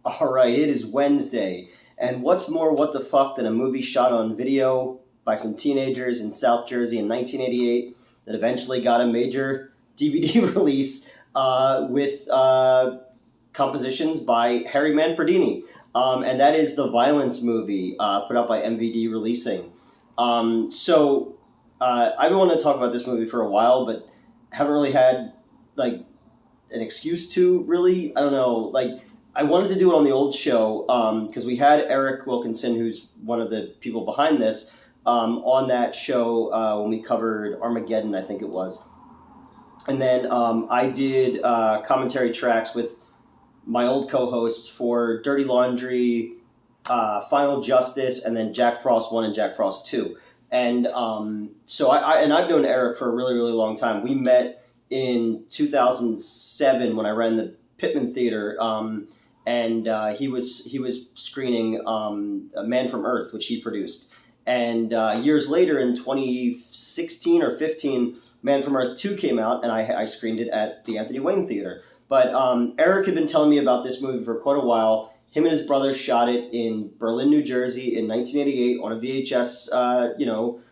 All right, it is Wednesday, and what's more what the fuck than a movie shot on video by some teenagers in South Jersey in 1988 that eventually got a major DVD release with compositions by Harry Manfredini, and that is the Violence movie put out by MVD Releasing. I've been wanting to talk about this movie for a while, but haven't really had like an excuse to really. I don't know, like. I wanted to do it on the old show because we had Eric Wilkinson, who's one of the people behind this, on that show when we covered Armageddon, I think it was. And then I did commentary tracks with my old co-hosts for Dirty Laundry, Final Justice, and then Jack Frost 1 and Jack Frost 2. And I've known Eric for a really, really long time. We met in 2007 when I ran the Pittman Theater. And he was screening Man from Earth, which he produced. And years later, in 2016 or 15, Man from Earth 2 came out, and I screened it at the Anthony Wayne Theater. But Eric had been telling me about this movie for quite a while. Him and his brother shot it in Berlin, New Jersey in 1988 on a VHS,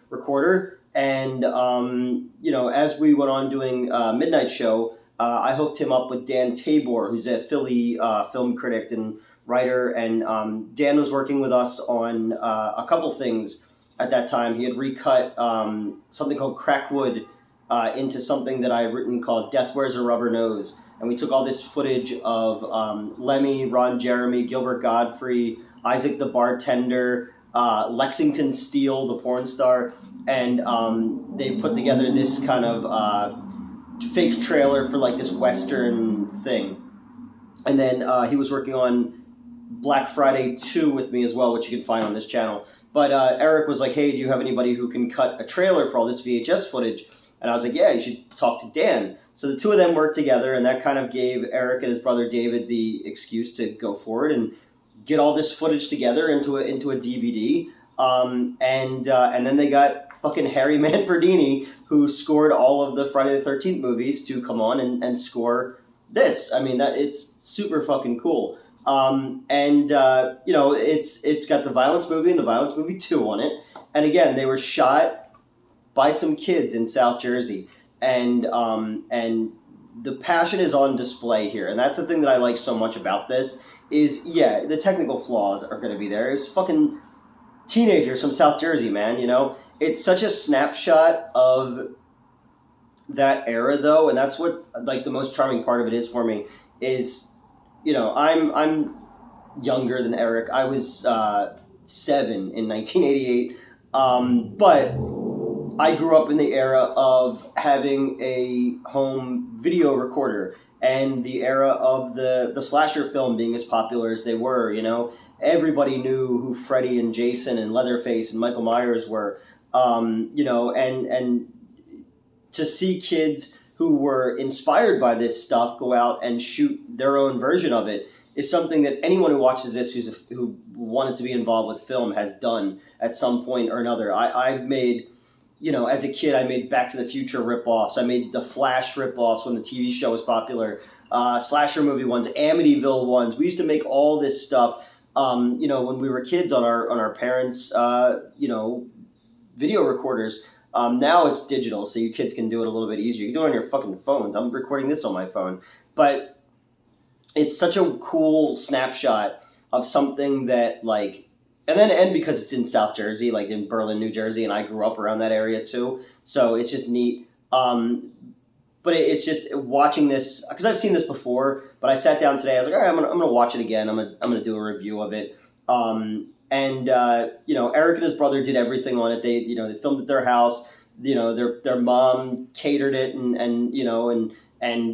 recorder. And, as we went on doing Midnight Show, I hooked him up with Dan Tabor, who's a Philly film critic and writer, and Dan was working with us on a couple things at that time. He had recut something called Crackwood into something that I had written called Death Wears a Rubber Nose, and we took all this footage of Lemmy, Ron Jeremy, Gilbert Godfrey, Isaac the bartender, Lexington Steele, the porn star, and they put together this kind of fake trailer for like this Western thing. And then he was working on Black Friday 2 with me as well, which you can find on this channel. But Eric was like, hey, do you have anybody who can cut a trailer for all this VHS footage? And I was like, yeah, you should talk to Dan. So the two of them worked together, and that kind of gave Eric and his brother David the excuse to go forward and get all this footage together into a DVD. And then they got fucking Harry Manfredini, who scored all of the Friday the 13th movies, to come on and score this. I mean, it's super fucking cool. It's got the Violence movie and the Violence movie 2 on it. And again, they were shot by some kids in South Jersey. And the passion is on display here. And that's the thing that I like so much about this is, yeah, the technical flaws are going to be there. It's fucking teenagers from South Jersey, man, It's such a snapshot of that era, though, and that's what, like, the most charming part of it is for me, is, I'm younger than Eric. I was 7 in 1988, but I grew up in the era of having a home video recorder and the era of the slasher film being as popular as they were, Everybody knew who Freddy and Jason and Leatherface and Michael Myers were, and to see kids who were inspired by this stuff go out and shoot their own version of it is something that anyone who watches this who wanted to be involved with film has done at some point or another. I've made, as a kid, I made Back to the Future ripoffs. I made the Flash ripoffs when the TV show was popular, slasher movie ones, Amityville ones. We used to make all this stuff. When we were kids on our parents' video recorders. Now it's digital, so you kids can do it a little bit easier. You can do it on your fucking phones. I'm recording this on my phone. But it's such a cool snapshot of something that, like, and because it's in South Jersey, like in Berlin, New Jersey, and I grew up around that area too, so it's just neat. But it's just watching this, because I've seen this before, but I sat down today, I was like, all right, I'm gonna watch it again. I'm gonna do a review of it. Eric and his brother did everything on it. They filmed at their house. Their mom catered it, and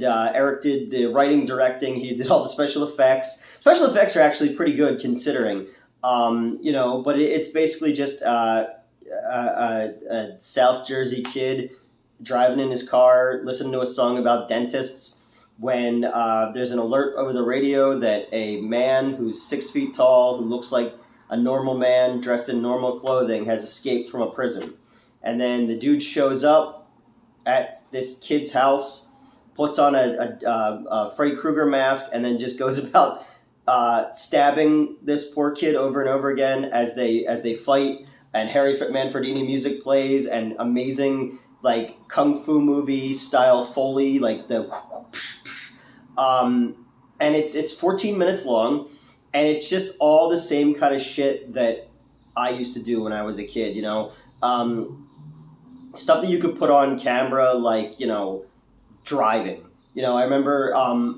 Eric did the writing, directing. He did all the special effects. Special effects are actually pretty good considering, but it's basically just a South Jersey kid driving in his car, listening to a song about dentists, when there's an alert over the radio that a man who's 6 feet tall, who looks like a normal man dressed in normal clothing, has escaped from a prison. And then the dude shows up at this kid's house, puts on a Freddy Krueger mask, and then just goes about stabbing this poor kid over and over again as they fight, and Harry Manfredini music plays, and amazing like kung fu movie style Foley, like the and it's 14 minutes long, and it's just all the same kind of shit that I used to do when I was a kid, you know. Stuff that you could put on camera, like, you know, driving. You know, I remember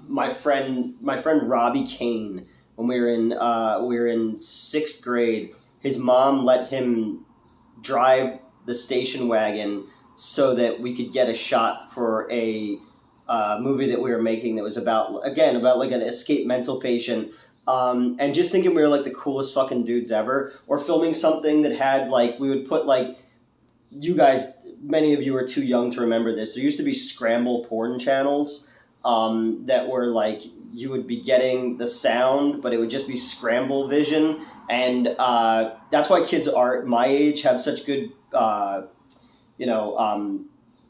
my friend Robbie Kane, when we were in sixth grade. His mom let him drive the station wagon so that we could get a shot for a movie that we were making that was about like an escaped mental patient. And just thinking we were like the coolest fucking dudes ever, or filming something that had like, we would put like, you guys, many of you are too young to remember this. There used to be scramble porn channels that were like, you would be getting the sound, but it would just be scramble vision. And that's why kids are my age have such good,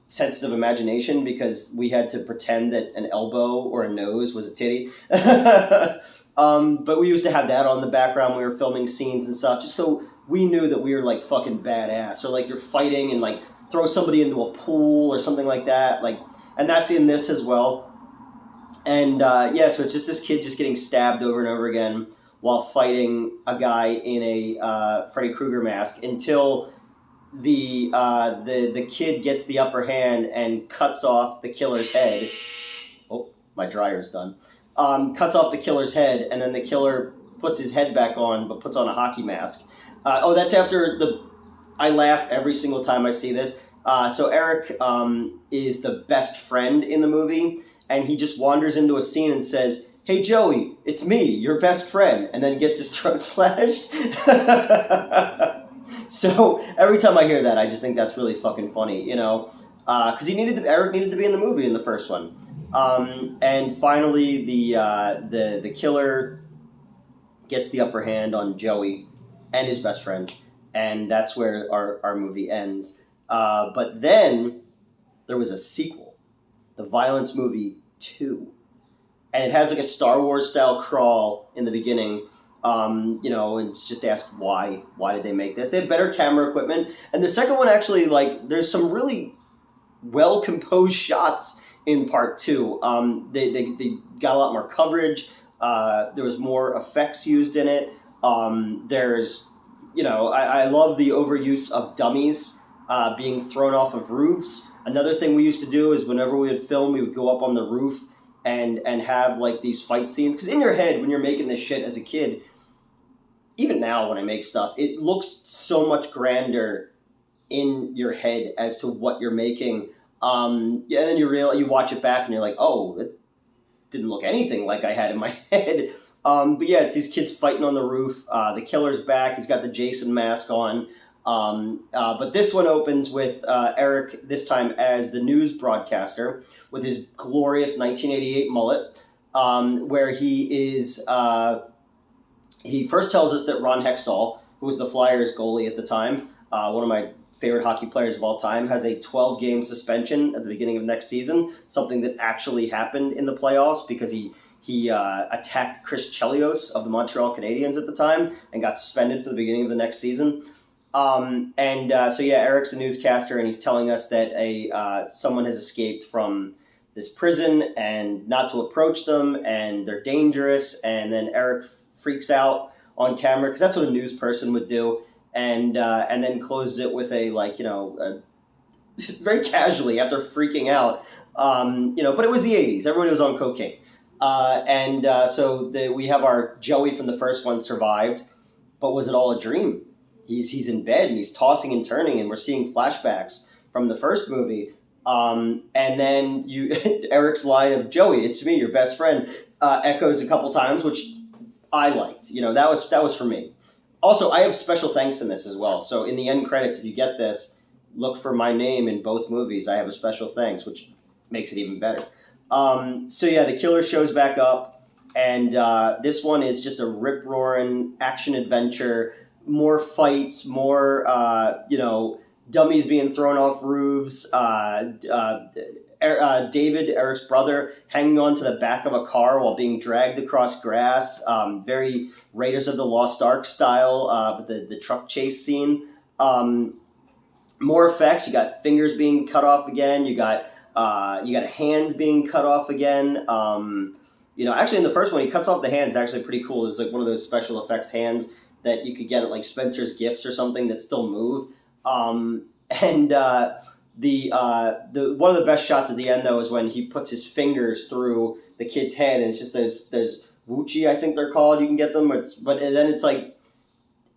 senses of imagination, because we had to pretend that an elbow or a nose was a titty. But we used to have that on the background. We were filming scenes and stuff, just so we knew that we were like fucking badass. Or like you're fighting and like throw somebody into a pool or something like that. Like, and that's in this as well. And so it's just this kid just getting stabbed over and over again while fighting a guy in a Freddy Krueger mask, until the kid gets the upper hand and cuts off the killer's head. Oh, my dryer's done. Cuts off the killer's head, and then the killer puts his head back on, but puts on a hockey mask. That's after I laugh every single time I see this. So Eric is the best friend in the movie, and he just wanders into a scene and says, "Hey Joey, it's me, your best friend," and then gets his throat slashed. So every time I hear that, I just think that's really fucking funny, you know, because Eric needed to be in the movie in the first one. And finally, the killer gets the upper hand on Joey and his best friend, and that's where our movie ends. But then there was a sequel, The Violence Movie 2, and it has like a Star Wars style crawl in the beginning. And it's just asked why did they make this? They have better camera equipment, and the second one actually, like, there's some really well composed shots in part 2. They got a lot more coverage. There was more effects used in it. There's, I love the overuse of dummies being thrown off of roofs. Another thing we used to do is whenever we would film, we would go up on the roof and have like these fight scenes. Because in your head, when you're making this shit as a kid, even now when I make stuff, it looks so much grander in your head as to what you're making. And then you watch it back and you're like, oh, it didn't look anything like I had in my head. But yeah, it's these kids fighting on the roof. The killer's back. He's got the Jason mask on. But this one opens with Eric, this time as the news broadcaster, with his glorious 1988 mullet, where he is... he first tells us that Ron Hextall, who was the Flyers goalie at the time, one of my favorite hockey players of all time, has a 12-game suspension at the beginning of next season, something that actually happened in the playoffs because he attacked Chris Chelios of the Montreal Canadiens at the time and got suspended for the beginning of the next season. Eric's the newscaster, and he's telling us that someone has escaped from this prison and not to approach them, and they're dangerous, and then Eric freaks out on camera, because that's what a news person would do, and then closes it with very casually after freaking out, but it was the 80s. Everybody was on cocaine. We have our Joey from the first one survived, but was it all a dream? He's in bed and he's tossing and turning, and we're seeing flashbacks from the first movie. And then Eric's line of "Joey, it's me, your best friend," echoes a couple times, which I liked. That was for me. Also, I have special thanks in this as well. So in the end credits, if you get this, look for my name in both movies. I have a special thanks, which makes it even better. The killer shows back up, and this one is just a rip-roaring action adventure. More fights, more dummies being thrown off roofs. David, Eric's brother, hanging on to the back of a car while being dragged across grass. Very Raiders of the Lost Ark style with the truck chase scene. More effects. You got fingers being cut off again. You got hands being cut off again. Actually in the first one, he cuts off the hands. Actually, pretty cool. It was like one of those special effects hands that you could get at like Spencer's Gifts or something that still move. The one of the best shots at the end though is when he puts his fingers through the kid's head, and it's just there's Wuchi, I think they're called. You can get them, but then it's like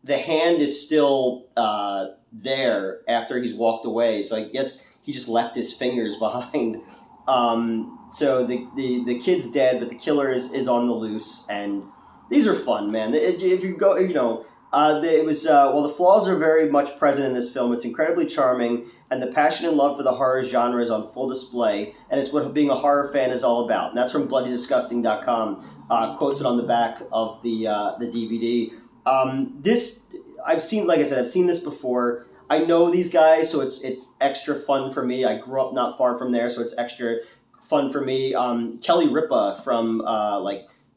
the hand is still there after he's walked away. So I guess he just left his fingers behind. So the kid's dead, but the killer is on the loose, and these are fun, man. If you go, the flaws are very much present in this film. It's incredibly charming, and the passion and love for the horror genre is on full display, and it's what being a horror fan is all about. And that's from BloodyDisgusting.com. Quotes it on the back of the DVD. This I've seen, like I said, I've seen this before. I know these guys, so it's extra fun for me. I grew up not far from there, so it's extra fun for me. Kelly Ripa from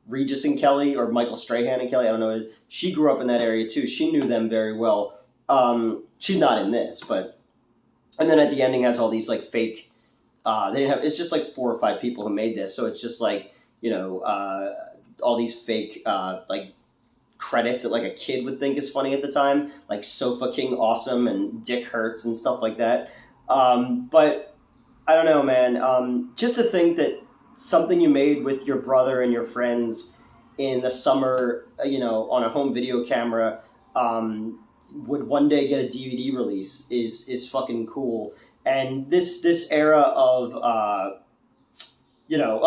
Regis and Kelly, or Michael Strahan and Kelly, I don't know what it is. She grew up in that area too. She knew them very well. She's not in this, and then at the ending has all these like fake. It's just like 4 or 5 people who made this, so it's just like all these fake credits that like a kid would think is funny at the time, like Sofa King Awesome and Dick Hurts and stuff like that. But I don't know, man. Just to think that something you made with your brother and your friends in the summer, on a home video camera, would one day get a DVD release is fucking cool. And this era of, I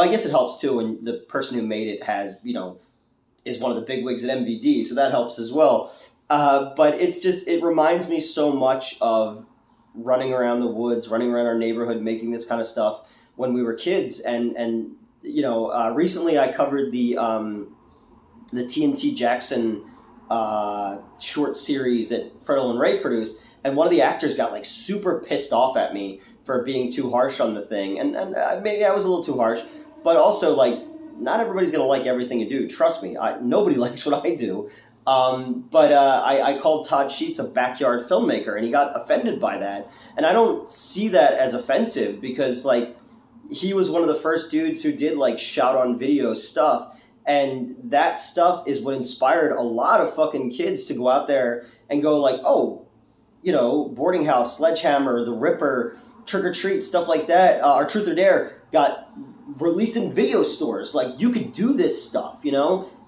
guess it helps too when the person who made it has, is one of the big wigs at MVD, so that helps as well. But it reminds me so much of running around the woods, running around our neighborhood, making this kind of stuff when we were kids. And recently I covered the TNT Jackson short series that Fredo and Ray produced, and one of the actors got like super pissed off at me for being too harsh on the thing, and maybe I was a little too harsh, but also like not everybody's gonna like everything you do. Trust me, nobody likes what I do. I called Todd Sheets a backyard filmmaker, and he got offended by that. And I don't see that as offensive because like he was one of the first dudes who did like shot on video stuff. And that stuff is what inspired a lot of fucking kids to go out there and go like, oh, Boarding House, Sledgehammer, The Ripper, Trick or Treat, stuff like that, or Truth or Dare got released in video stores. Like, you could do this stuff,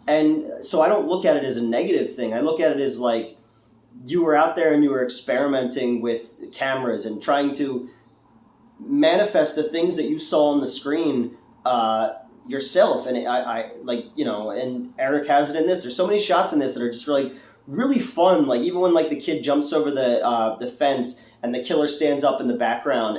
And so I don't look at it as a negative thing. I look at it as like you were out there and you were experimenting with cameras and trying to manifest the things that you saw on the screen yourself. And and Eric has it in this. There's so many shots in this that are just really fun. Like even when like the kid jumps over the fence and the killer stands up in the background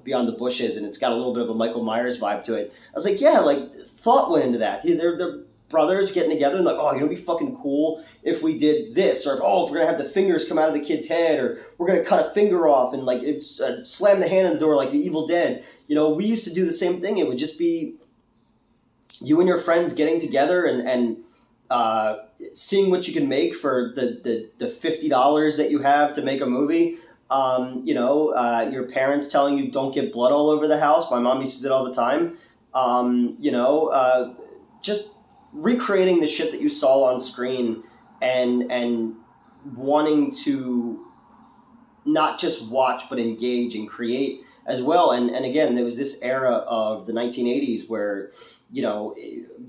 beyond the bushes, and it's got a little bit of a Michael Myers vibe to it. I was like, yeah, like thought went into that. They're brothers getting together and like, oh, it'd be fucking cool if we did this, or if we're gonna have the fingers come out of the kid's head, or we're gonna cut a finger off and like it's slam the hand in the door like the Evil Dead. We used to do the same thing. It would just be you and your friends getting together and seeing what you can make for the $50 that you have to make a movie. Your parents telling you don't get blood all over the house. My mom used to do it all the time. Just recreating the shit that you saw on screen and wanting to not just watch but engage and create as well. And again, there was this era of the 1980s where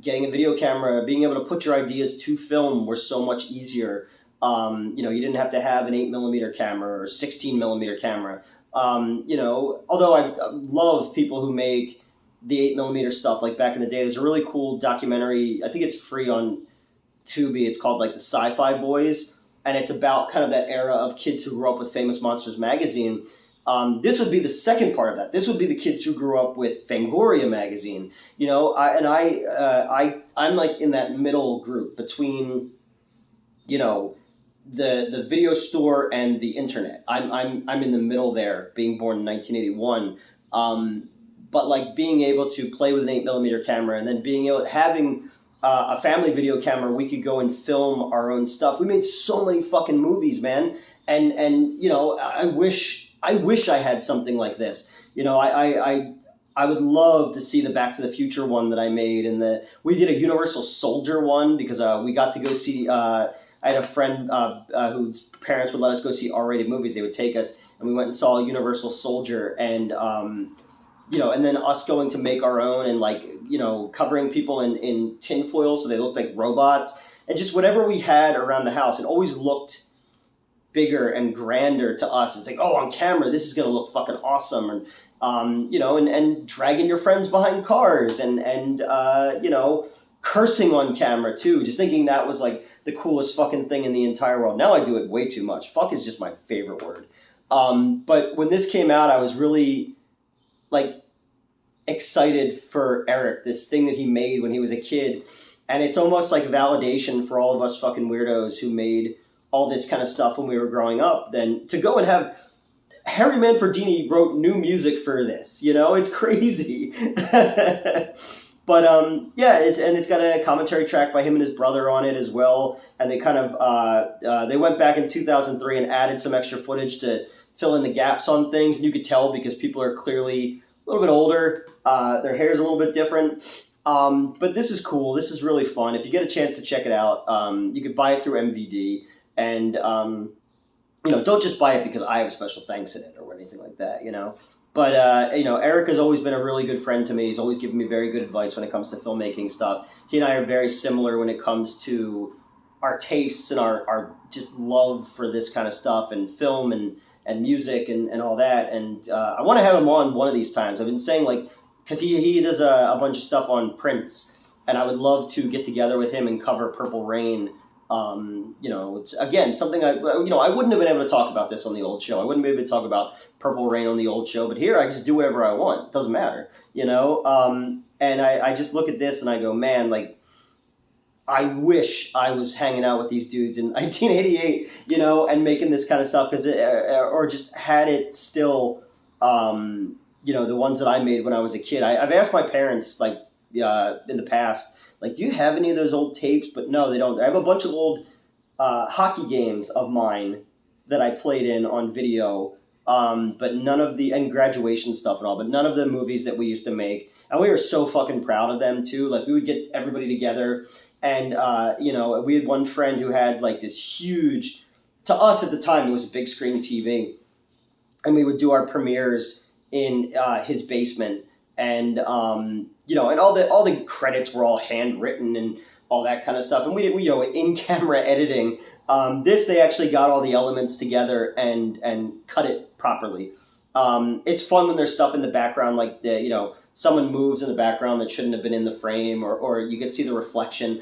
getting a video camera, being able to put your ideas to film were so much easier. You didn't have to have an 8mm camera or 16mm camera. Although I love people who make the 8mm stuff, like back in the day. There's a really cool documentary, I think it's free on Tubi, it's called like the Sci-Fi Boys, and it's about kind of that era of kids who grew up with Famous Monsters magazine. This would be the second part of that. This would be the kids who grew up with Fangoria magazine. I'm like in that middle group between, the video store and the internet. I'm in the middle there, being born in 1981. but like being able to play with an 8mm camera, and then having a family video camera, we could go and film our own stuff. We made so many fucking movies, man. And you know, I wish I had something like this. You know, I would love to see the Back to the Future one that I made, and we did a Universal Soldier one because we got to go see. I had a friend whose parents would let us go see R-rated movies. They would take us, and we went and saw Universal Soldier, and you know, and then us going to make our own, and like, you know, covering people in tinfoil so they looked like robots, and just whatever we had around the house, it always looked bigger and grander to us. It's like, oh, on camera, this is going to look fucking awesome. And, you know, and dragging your friends behind cars and you know, cursing on camera too. Just thinking that was like the coolest fucking thing in the entire world. Now I do it way too much. Fuck is just my favorite word. But when this came out, I was really like excited for Eric, this thing that he made when he was a kid. And it's almost like validation for all of us fucking weirdos who made all this kind of stuff when we were growing up, then to go and have Harry Manfredini wrote new music for this, you know, it's crazy. But yeah, it's got a commentary track by him and his brother on it as well. And they kind of they went back in 2003 and added some extra footage to fill in the gaps on things. And you could tell because people are clearly a little bit older. Their hair's a little bit different. But this is cool. This is really fun. If you get a chance to check it out, you could buy it through MVD. And, you know, don't just buy it because I have special thanks in it or anything like that, you know. But, you know, Eric has always been a really good friend to me. He's always given me very good advice when it comes to filmmaking stuff. He and I are very similar when it comes to our tastes and our just love for this kind of stuff and film and music and all that. And I want to have him on one of these times. I've been saying, like, because he does a bunch of stuff on Prince, and I would love to get together with him and cover Purple Rain. You know, it's, again, something I wouldn't have been able to talk about this on the old show. I wouldn't be able to talk about Purple Rain on the old show, but here I just do whatever I want. It doesn't matter, you know? And I just look at this and I go, man, like, I wish I was hanging out with these dudes in 1988, you know, and making this kind of stuff, because or just had it still, you know, the ones that I made when I was a kid. I've asked my parents, like, in the past, like, do you have any of those old tapes? But no, they don't. I have a bunch of old hockey games of mine that I played in on video, but none of and graduation stuff and all, but none of the movies that we used to make. And we were so fucking proud of them, too. Like, we would get everybody together, and, you know, we had one friend who had, like, this huge, to us at the time, it was a big screen TV, and we would do our premieres in his basement. And, you know, and all the credits were all handwritten and all that kind of stuff. And we you know, in-camera editing. They actually got all the elements together and cut it properly. It's fun when there's stuff in the background, like you know, someone moves in the background that shouldn't have been in the frame, or you can see the reflection.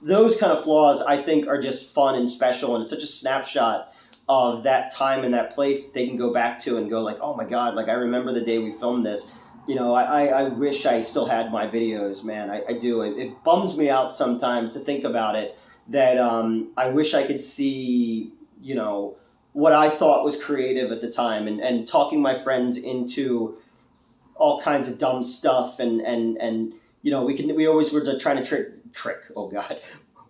Those kind of flaws, I think, are just fun and special, and it's such a snapshot of that time and that place that they can go back to and go like, oh my God, like, I remember the day we filmed this. You know, I wish I still had my videos, man. I do. It bums me out sometimes to think about it, that I wish I could see, you know, what I thought was creative at the time, and talking my friends into all kinds of dumb stuff. And you know, we always were trying to trick. Oh, God.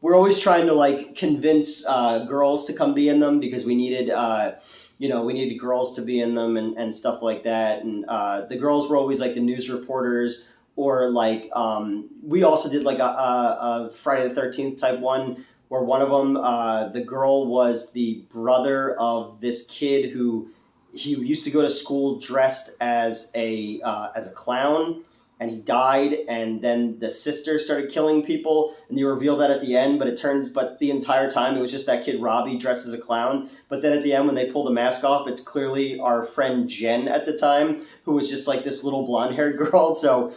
We're always trying to, like, convince girls to come be in them, because we needed... you know, we needed girls to be in them and stuff like that. And the girls were always like the news reporters, or like we also did like a Friday the 13th type one, where one of them, the girl was the brother of this kid who he used to go to school dressed as a clown. And he died, and then the sister started killing people, and you reveal that at the end, but the entire time it was just that kid Robbie dressed as a clown. But then at the end, when they pull the mask off, it's clearly our friend Jen at the time, who was just like this little blonde-haired girl. So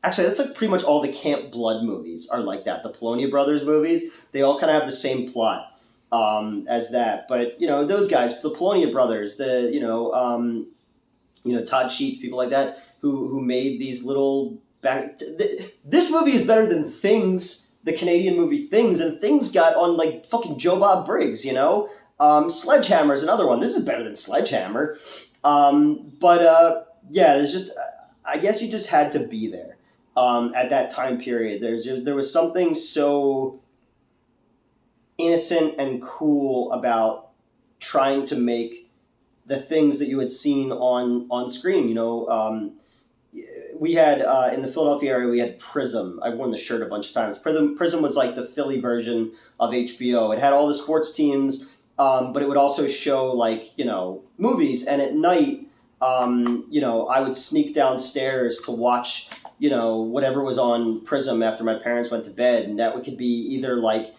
actually, that's like pretty much all the Camp Blood movies are like that. The Polonia Brothers movies, they all kind of have the same plot as that. But, you know, those guys, the Polonia Brothers, Todd Sheets, people like that, who made these little this movie is better than Things, the Canadian movie Things, and Things got on like fucking Joe Bob Briggs, you know. Sledgehammer is another one. This is better than Sledgehammer. But yeah, there's just, I guess you just had to be there at that time period. There was something so innocent and cool about trying to make the things that you had seen on screen. We had in the Philadelphia area, we had Prism. I've worn the shirt a bunch of times. Prism was like the Philly version of HBO. It had all the sports teams, but it would also show like movies. And at night, I would sneak downstairs to watch whatever was on Prism after my parents went to bed, and that could be either like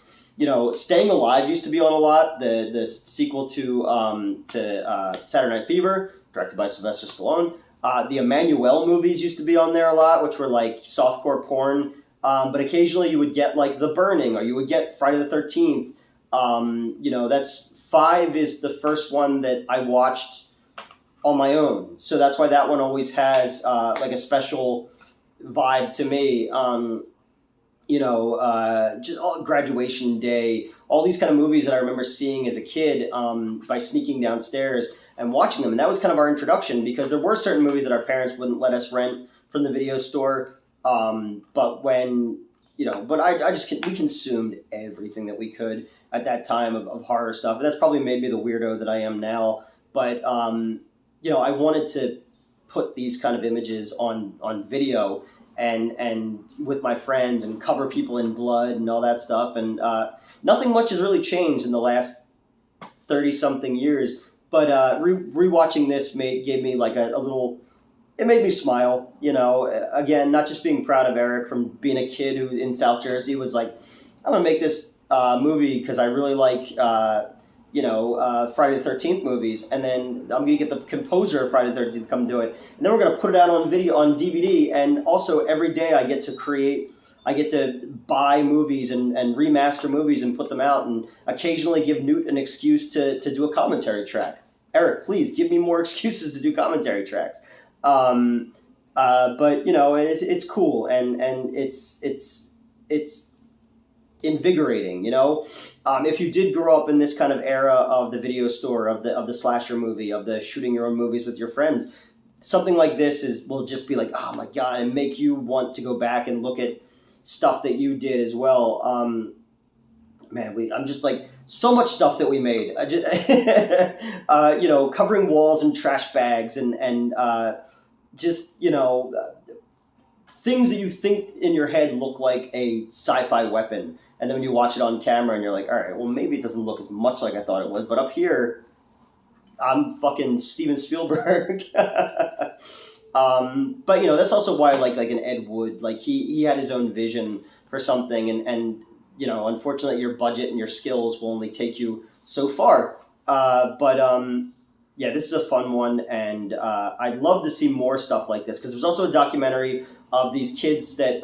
Staying Alive used to be on a lot. The sequel to Saturday Night Fever, directed by Sylvester Stallone. The Emmanuelle movies used to be on there a lot, which were like softcore porn. But occasionally you would get like The Burning, or you would get Friday the 13th. That's 5 is the first one that I watched on my own. So that's why that one always has like a special vibe to me. Just Graduation Day, all these kind of movies that I remember seeing as a kid by sneaking downstairs and watching them. And that was kind of our introduction, because there were certain movies that our parents wouldn't let us rent from the video store. But we consumed everything that we could at that time of horror stuff. And that's probably made me the weirdo that I am now. But, I wanted to put these kind of images on video and with my friends and cover people in blood and all that stuff. And nothing much has really changed in the last 30-something years. But rewatching this gave me like a little... It made me smile, Again, not just being proud of Eric from being a kid who in South Jersey was like, I'm going to make this movie because I really like... Friday the 13th movies, and then I'm going to get the composer of Friday the 13th to come do it, and then we're going to put it out on video, on DVD, and also every day I get to buy movies and remaster movies and put them out, and occasionally give Newt an excuse to do a commentary track. Eric, please give me more excuses to do commentary tracks. But it's cool, and it's invigorating, if you did grow up in this kind of era of the video store, of the slasher movie, of the shooting your own movies with your friends, something like this will just be like, oh my god, and make you want to go back and look at stuff that you did as well. I'm just like, so much stuff that we made. I just, covering walls and trash bags and things that you think in your head look like a sci-fi weapon. And then when you watch it on camera and you're like, all right, well, maybe it doesn't look as much like I thought it would. But up here, I'm fucking Steven Spielberg. But, that's also why I like an Ed Wood. Like, he had his own vision for something. And unfortunately, your budget and your skills will only take you so far. Yeah, this is a fun one. And I'd love to see more stuff like this. Because there's also a documentary of these kids that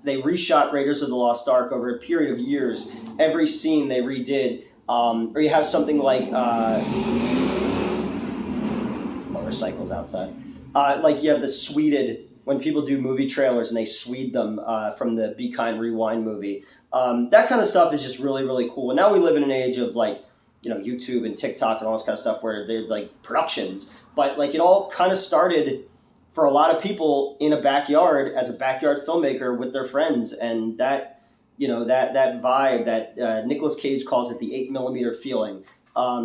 they reshot Raiders of the Lost Ark over a period of years. Every scene they redid. Or you have something like motorcycles outside. Like you have the sweded, when people do movie trailers and they swede them from the Be Kind Rewind movie. That kind of stuff is just really, really cool. And now we live in an age of YouTube and TikTok and all this kind of stuff where they're like productions. But it all kind of started for a lot of people in a backyard as a backyard filmmaker with their friends, and that vibe that Nicolas Cage calls it the 8mm feeling.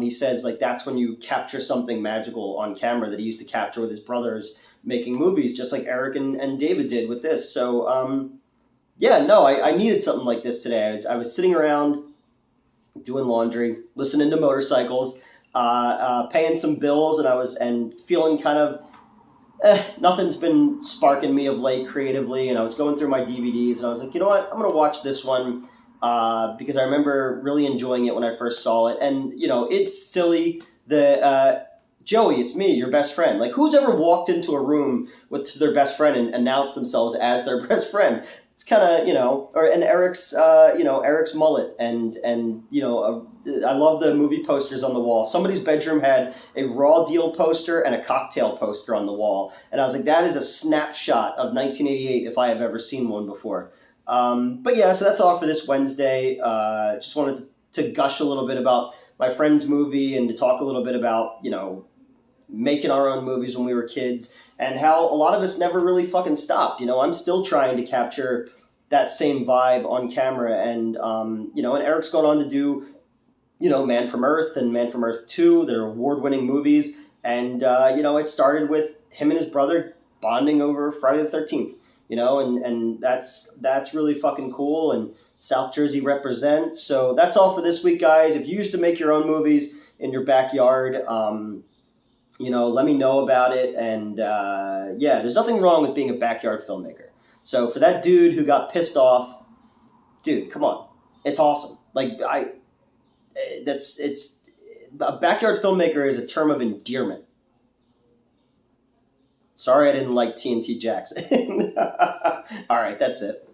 He says that's when you capture something magical on camera that he used to capture with his brothers making movies, just like Eric and David did with this. So I needed something like this today. I was sitting around doing laundry, listening to motorcycles, paying some bills, and feeling kind of nothing's been sparking me of late creatively, and I was going through my DVDs, and I was like, you know what, I'm going to watch this one because I remember really enjoying it when I first saw it. And, it's silly. Joey, it's me, your best friend. Like, who's ever walked into a room with their best friend and announced themselves as their best friend? It's kind of, and Eric's mullet, and I love the movie posters on the wall. Somebody's bedroom had a Raw Deal poster and a Cocktail poster on the wall, and I was like, that is a snapshot of 1988 if I have ever seen one before. So that's all for this Wednesday. Just wanted to gush a little bit about my friend's movie and to talk a little bit about, making our own movies when we were kids, and how a lot of us never really fucking stopped. You know, I'm still trying to capture that same vibe on camera, and you know, and Eric's gone on to do, you know, Man from Earth and Man from Earth 2. They're award-winning movies, and you know, it started with him and his brother bonding over Friday the 13th. You know, and that's really fucking cool. And South Jersey represent. So that's all for this week, guys. If you used to make your own movies in your backyard, you know, let me know about it. And yeah, there's nothing wrong with being a backyard filmmaker. So for that dude who got pissed off, dude, come on, it's awesome. Like it's a backyard filmmaker is a term of endearment. Sorry, I didn't like TNT Jackson. All right, that's it.